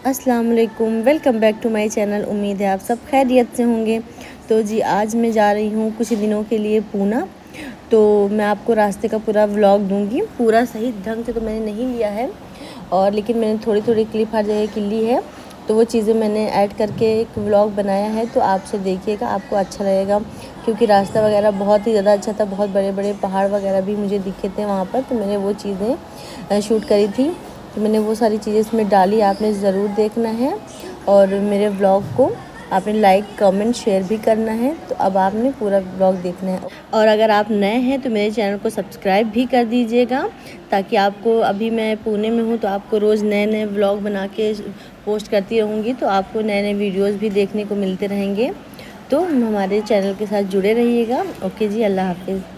अस्सलाम वालेकुम, welcome back to my channel. उम्मीद है आप सब खैरियत से होंगे। तो जी आज मैं जा रही हूँ कुछ दिनों के लिए पूना। तो मैं आपको रास्ते का पूरा व्लॉग दूंगी। पूरा सही ढंग से तो मैंने नहीं लिया है, और लेकिन मैंने थोड़ी थोड़ी क्लिप हर जगह की ली है, तो वो चीज़ें मैंने ऐड करके एक व्लॉग बनाया है। तो आपसे देखिएगा, आपको अच्छा लगेगा, क्योंकि रास्ता वगैरह बहुत ही ज़्यादा अच्छा था। बहुत बड़े बड़े पहाड़ वगैरह भी मुझे दिखे थे वहाँ पर, तो मैंने वो चीज़ें शूट करी थी। तो मैंने वो सारी चीज़ें इसमें डाली, आपने ज़रूर देखना है। और मेरे व्लॉग को आपने लाइक कमेंट शेयर भी करना है। तो अब आपने पूरा व्लॉग देखना है, और अगर आप नए हैं तो मेरे चैनल को सब्सक्राइब भी कर दीजिएगा, ताकि आपको, अभी मैं पुणे में हूँ तो आपको रोज़ नए नए व्लॉग बना के पोस्ट करती रहूँगी, तो आपको नए नए वीडियोज़ भी देखने को मिलते रहेंगे। तो हमारे चैनल के साथ जुड़े रहिएगा। ओके जी, अल्लाह हाफिज़।